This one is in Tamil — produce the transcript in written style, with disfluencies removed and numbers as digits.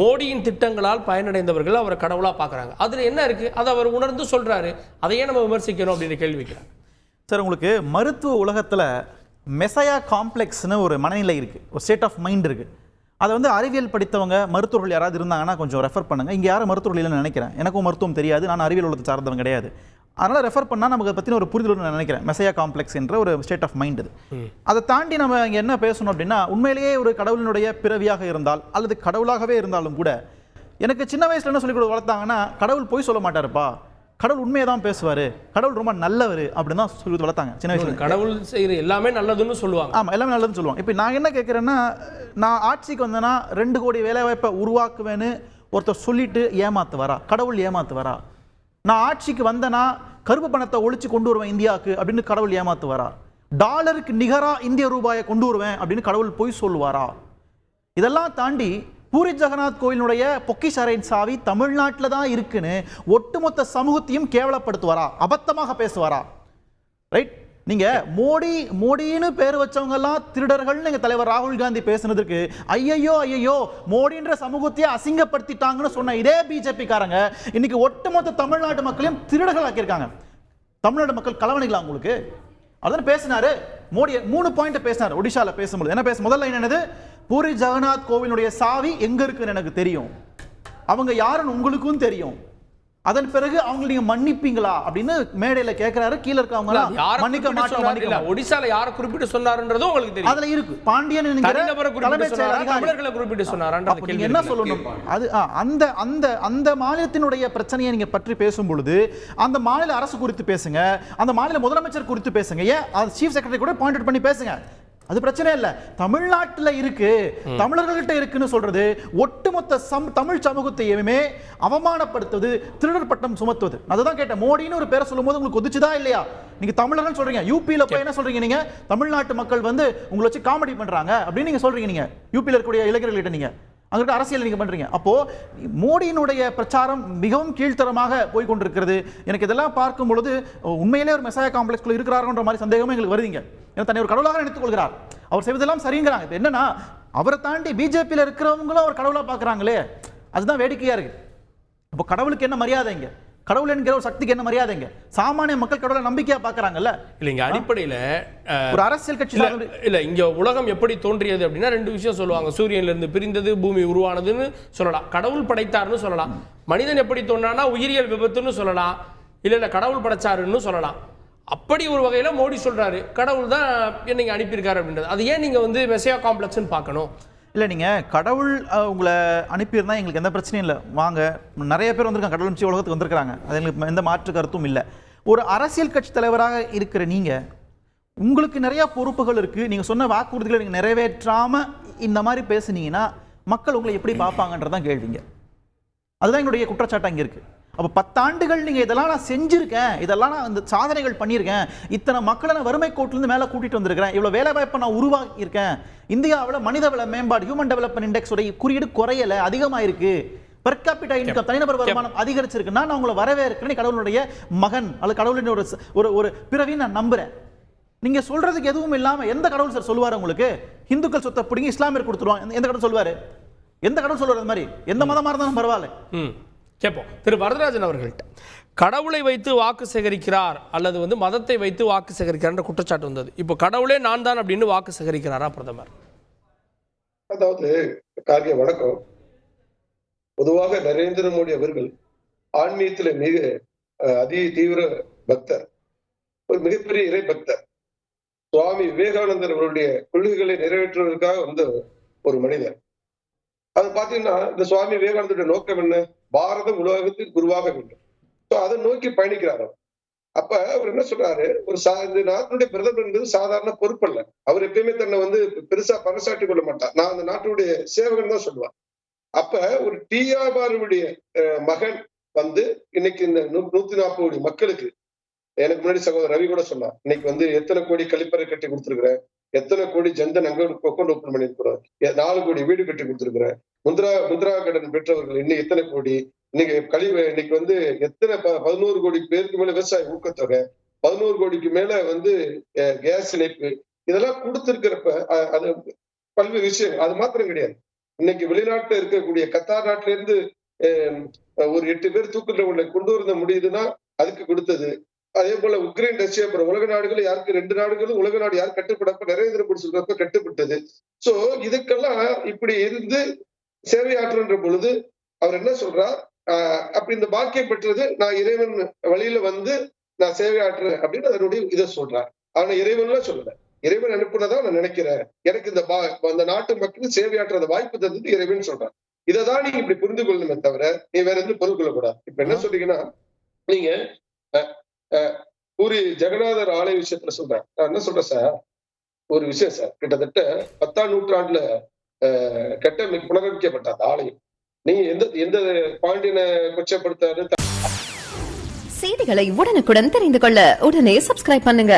மோடியின் திட்டங்களால் பயனடைந்தவர்கள் அவரை கடவுளா பார்க்குறாங்க. அதில் என்ன இருக்கு? அதை அவர் உணர்ந்து சொல்றாரு. அதையே நம்ம விமர்சிக்கணும் அப்படின்னு கேள்வி வைக்கிறாங்க. சார், உங்களுக்கு மருத்துவ உலகத்தில் மெசையா காம்ப்ளெக்ஸ்னு ஒரு மனநிலை இருக்குது, ஒரு ஸ்டேட் ஆஃப் மைண்ட் இருக்குது. அதை வந்து அறிவியல் படித்தவங்க மருத்துவர்கள் யாராவது இருந்தாங்கன்னா கொஞ்சம் ரெஃபர் பண்ணுங்கள். இங்கே யாரும் மருத்துவர்கள் இல்லைன்னு நினைக்கிறேன். எனக்கும் மருத்துவம் தெரியாது, நான் அறிவியல் உலகத்தை சார்ந்தவன் கிடையாது. அதனால் ரெஃபர் பண்ணால் நமக்கு பற்றின ஒரு புரிதல் நான் நினைக்கிறேன். மெசையா காம்ப்ளெக்ஸ் என்ற ஒரு ஸ்டேட் ஆஃப் மைண்ட் இது. அதை தாண்டி நம்ம இங்கே என்ன பேசணும் அப்படின்னா, உண்மையிலேயே ஒரு கடவுளினுடைய பிறவியாக இருந்தால் அல்லது கடவுளாகவே இருந்தாலும் கூட, எனக்கு சின்ன வயசுல என்ன சொல்லி கொடுத்து வளர்த்தாங்கன்னா, கடவுள் போய் சொல்ல மாட்டாருப்பா, கடவுள் உண்மையை தான் பேசுவார், கடவுள் ரொம்ப நல்லவர் அப்படின்னு தான் சொல்லி வளர்த்தாங்க சின்ன வயசுல. கடவுள் செய்கிற எல்லாமே நல்லதுன்னு சொல்லுவாங்க. ஆமாம், எல்லாமே நல்லதுன்னு சொல்லுவாங்க. இப்போ நான் என்ன கேட்குறேன்னா, நான் ஆட்சிக்கு வந்தேன்னா 2 கோடி வேலைவாய்ப்பை உருவாக்குவேன்னு ஒருத்தர் சொல்லிட்டு ஏமாத்து வரா? கடவுள் ஏமாத்து வரா? நான் ஆட்சிக்கு வந்தேன்னா கருப்பு பணத்தை ஒழிச்சு கொண்டு வருவேன் இந்தியாவுக்கு அப்படின்னு கடவுள் ஏமாத்து வரா? டாலருக்கு நிகரா இந்திய ரூபாயை கொண்டு வருவேன் அப்படின்னு கடவுள் போய் சொல்லுவாரா? இதெல்லாம் தாண்டி பூரி ஜெகநாத் கோயிலுடைய பொக்கிஷரையின் சாவி தமிழ்நாட்டில் தான் இருக்குன்னு ஒட்டுமொத்த சமூகத்தையும் கேவலப்படுத்துவாரா? அபத்தமாக பேசுவாரா? ரைட். நீங்க மோடின்னு பேர் வச்சவங்க எல்லாம் திருடர்கள் எங்க தலைவர் ராகுல் காந்தி பேசுனதுக்கு ஐயோ மோடின்ற சமூகத்தையே அசிங்கப்படுத்திட்டாங்கன்னு சொன்ன இதே பிஜேபி காரங்க இன்னைக்கு ஒட்டுமொத்த தமிழ்நாட்டு மக்களையும் திருடர்கள் ஆக்கியிருக்காங்க. தமிழ்நாடு மக்கள் கலவணிகளா உங்களுக்கு? அதான் பேசினாரு மோடி. 3 பாயிண்ட் பேசினார் ஒடிஷால பேசும்போது. என்ன முதல்ல என்னது? பூரி ஜெகநாத் கோவிலுடைய சாவி எங்க இருக்குன்னு எனக்கு தெரியும், அவங்க யாருன்னு உங்களுக்கும் தெரியும், அதன் பிறகு அவங்க நீங்க மன்னிப்பீங்களா அப்படின்னு மேடையில கேட்கிறாரு. கீழ இருக்கவங்க மன்னிக்க மாட்டோம். ஒடிசால யார குறிப்பிட்டு சொன்னாருன்றது உங்களுக்கு தெரியும். அதுல இருக்கு. பாண்டியன் தமிழர்களை குறிப்பிட்டு சொன்னாரான்ற கேள்வி என்ன சொல்லணும்? அது அந்த மாநிலத்தினுடைய பிரச்சனையை நீங்க பற்றி பேசும் பொழுது அந்த மாநில அரசு குறித்து பேசுங்க, அந்த மாநில முதலமைச்சர் குறித்து பேசுங்க, ஏன் சீஃப் செக்ரட்டரி கூட பாயிண்ட் அவுட் பண்ணி பேசுங்க. அது பிரச்சனை இல்ல. தமிழ்நாட்டில் இருக்கு, தமிழர்கள்ட்ட இருக்குன்னு சொல்றது ஒட்டுமொத்த தமிழ் சமூகத்தையுமே அவமானப்படுத்துவது, திருடர் பட்டம் சுமத்துவது. அதுதான் கேட்டேன். மோடின்னு ஒரு பேரை சொல்லும் போது உங்களுக்கு ஒதுச்சுதா இல்லையா? நீங்க தமிழர்கள் சொல்றீங்க, யூபியில போய் என்ன சொல்றீங்க? நீங்க தமிழ்நாட்டு மக்கள் வந்து உங்களை வச்சு காமெடி பண்றாங்க அப்படின்னு நீங்க சொல்றீங்க. நீங்க யூபியில இருக்கக்கூடிய இளைஞர்கள்ட்ட நீங்க அங்கிட்ட அரசியல் நீங்க பண்றீங்க. அப்போ மோடியினுடைய பிரச்சாரம் மிகவும் கீழ்த்தரமாக போய் கொண்டிருக்கிறது. எனக்கு இதெல்லாம் பார்க்கும் பொழுது உண்மையிலே ஒரு மெசாயா காம்ப்ளெக்ஸ்ல இருக்கிறாருன்ற மாதிரி சந்தேகமே எங்களுக்கு வருதுங்க. தன்னை ஒரு கடவுளாக நினைத்துக் கொள்கிறார். அவர் செய்வதெல்லாம் சரிங்கிறாங்க. இப்போ என்னன்னா, அவரை தாண்டி பிஜேபியில் இருக்கிறவங்களும் அவர் கடவுளா பார்க்குறாங்களே, அதுதான் வேடிக்கையா இருக்கு. இப்போ கடவுளுக்கு என்ன மரியாதைங்க? கடவுள் என்கிற ஒரு சக்திக்கு என்ன மரியாதைங்க? சாமானிய மக்கள் கடவுளை நம்பிக்கையா பார்க்கறாங்கல்ல. இல்லைங்க, அடிப்படையில் ஒரு அரசியல் கட்சி இல்லை. இங்கே உலகம் எப்படி தோன்றியது அப்படின்னா 2 விஷயம் சொல்லுவாங்க. சூரியனிலிருந்து பிரிந்தது, பூமி உருவானதுன்னு சொல்லலாம், கடவுள் படைத்தாருன்னு சொல்லலாம். மனிதன் எப்படி தோன்றானா உயிரியல் விபத்துன்னு சொல்லலாம், இல்லை கடவுள் படைச்சாருன்னு சொல்லலாம். அப்படி ஒரு வகையில் மோடி சொல்றாரு கடவுள் தான் என்னைங்க அனுப்பியிருக்காரு அப்படின்றது. அது ஏன் நீங்க வந்து மெசையா காம்ப்ளெக்ஸ்ன்னு பார்க்கணும்? இல்லை, நீங்கள் கடவுள் உங்களை அனுப்பியிருந்தா எங்களுக்கு எந்த பிரச்சனையும் இல்லை, வாங்க. நிறைய பேர் வந்திருக்காங்க, கடவுள் நிச்சய உலகத்துக்கு வந்திருக்கிறாங்க, அது எங்களுக்கு எந்த மாற்று கருத்தும் இல்லை. ஒரு அரசியல் கட்சி தலைவராக இருக்கிற நீங்கள், உங்களுக்கு நிறையா பொறுப்புகள் இருக்குது. நீங்கள் சொன்ன வாக்குறுதிகளை நீங்கள் நிறைவேற்றாமல் இந்த மாதிரி பேசுனீங்கன்னா மக்கள் உங்களை எப்படி பார்ப்பாங்கன்றதான் கேள்விங்க. அதுதான் எங்களுடைய குற்றச்சாட்டு அங்கே இருக்குது. அப்போ 10 ஆண்டுகள் நீங்கள் இதெல்லாம் நான் செஞ்சுருக்கேன், இதெல்லாம் நான் இந்த சாதனைகள் பண்ணியிருக்கேன், இத்தனை மக்களை நான் வறுமை கோட்டிலேருந்து மேலே கூட்டிகிட்டு வந்திருக்கிறேன், இவ்வளோ வேலைவாய்ப்பை நான் உருவாக்கியிருக்கேன், இந்தியாவில் மனிதவள மேம்பாடு ஹியூமன் டெவலப்மெண்ட் இண்டெக்ஸ் உடைய குறியீடு குறையலை, அதிகமாக இருக்குது, பெர் கேபிட்டா இன்கம் தனிநபர் வருமானம் அதிகரிச்சிருக்குன்னா நான் உங்களை வரவேற்கிறேன், கடவுளுடைய மகன் அல்லது கடவுளின் ஒரு பிறவின்னு நான் நம்புகிறேன். நீங்கள் சொல்கிறதுக்கு எதுவும் இல்லாமல் எந்த கடவுள் சார் சொல்லுவார் உங்களுக்கு? இந்துக்கள் சொத்தை பிடிங்கி இஸ்லாமியர் கொடுத்துருவாங்க, எந்த கடவுள் சொல்லுவார்? எந்த கடவுள் சொல்லுவார்? அந்த மாதிரி எந்த மதமாக இருந்தாலும் பரவாயில்ல. கேட்போம். திரு வரதராஜன் அவர்கள்ட்ட கடவுளை வைத்து வாக்கு சேகரிக்கிறார் அல்லது வந்து மதத்தை வைத்து வாக்கு சேகரிக்கிறார் குற்றச்சாட்டு வந்தது. இப்போ கடவுளே நான் தான் அப்படின்னு வாக்கு சேகரிக்கிறாரா பிரதமர்? அதாவது காரிய வணக்கம். பொதுவாக நரேந்திர மோடி அவர்கள் ஆன்மீகத்தில் மிக அதி தீவிர பக்தர், ஒரு மிகப்பெரிய இறை பக்தர். சுவாமி விவேகானந்தர் அவருடைய கொள்கைகளை நிறைவேற்றுவதற்காக வந்த ஒரு மனிதர். அது பாத்தீங்கன்னா இந்த சுவாமி விவேகானந்தருடைய நோக்கம் என்ன? பாரதம் உலகத்துக்கு குருவாக வேண்டும். அதை நோக்கி பயணிக்கிறார். அப்ப அவர் என்ன சொல்றாரு, இந்த நாட்டினுடைய பிரதமர் என்பது சாதாரண பொறுப்பு அல்ல. அவர் எப்பயுமே தன்னை வந்து பெருசா பறைசாட்டி கொள்ள மாட்டார். நான் அந்த நாட்டுடைய சேவகன் தான் சொல்லுவார். அப்ப ஒரு டிஆர்பாருடைய மகன் வந்து இன்னைக்கு இந்த 140 கோடி மக்களுக்கு, எனக்கு முன்னாடி சகோதரர் ரவி கூட சொன்னார், இன்னைக்கு வந்து எத்தனை கோடி கழிப்பறை கட்டி கொடுத்துருக்கிறேன், எத்தனை கோடி ஜன்தன் அக்கௌண்ட் ஓபன் பண்ணிருக்கிறோம், 4 கோடி வீடு கட்டி கொடுத்துருக்கிறேன், முத்ரா கடன் பெற்றவர்கள் இன்னைக்கு எத்தனை கோடி, இன்னைக்கு வந்து எத்தனை 11 கோடி பேருக்கு மேல விவசாய ஊக்கத்தொகை, 11 கோடிக்கு மேல வந்து கேஸ் இணைப்பு, இதெல்லாம் கொடுத்திருக்கிறப்ப அது பல்வேறு விஷயம். அது மாத்திரம் கிடையாது. இன்னைக்கு வெளிநாட்டுல இருக்கக்கூடிய கத்தார் நாட்டில இருந்து ஒரு 8 பேர் தூக்குல கொண்டு வர முடியுதுன்னா அதுக்கு கொடுத்தது. அதே போல உக்ரைன், ரஷ்யா, அப்புறம் உலக நாடுகள் யாருக்கு 2 நாடுகளும் உலக நாடு யார் கட்டுப்படப்ப நரேந்திர மோடி சொல்றப்ப கட்டுப்பட்டது. சோ இதுக்கெல்லாம் இப்படி இருந்து சேவையாற்றுன்ற பொழுது அவர் என்ன சொல்றார், அப்படி இந்த பாக்கியம் பெற்றது நான் இறைவன் வழியில வந்து நான் சேவையாற்றுறேன் அப்படின்னு அதனுடைய இதை சொல்றார். ஆனா இறைவன்லாம் சொல்லல, இறைவன் அனுப்புனதா நான் நினைக்கிறேன், எனக்கு இந்த நாட்டு மக்களுக்கு சேவையாற்றுற வாய்ப்பு தந்தது இறைவன் சொல்றார். இதைதான் நீங்க இப்படி புரிந்து கொள்ளணுமே தவிர நீ வேற எதுவும் பொருள் கொள்ளக்கூடாது. இப்ப என்ன சொல்றீங்கன்னா, நீங்க பூரி ஜெகநாதர் ஆலய விஷயத்துல சொல்றேன். நான் என்ன சொல்றேன் சார், ஒரு விஷயம் சார், கிட்டத்தட்ட 10ஆம் நூற்றாண்டுல புனரமைக்கப்பட்ட அந்த ஆலயம், நீங்க எந்த பாண்டியனை கொச்சப்படுத்தாரு. செய்திகளை உடனுக்குடன் தெரிந்து கொள்ள உடனே சப்ஸ்கிரைப் பண்ணுங்க.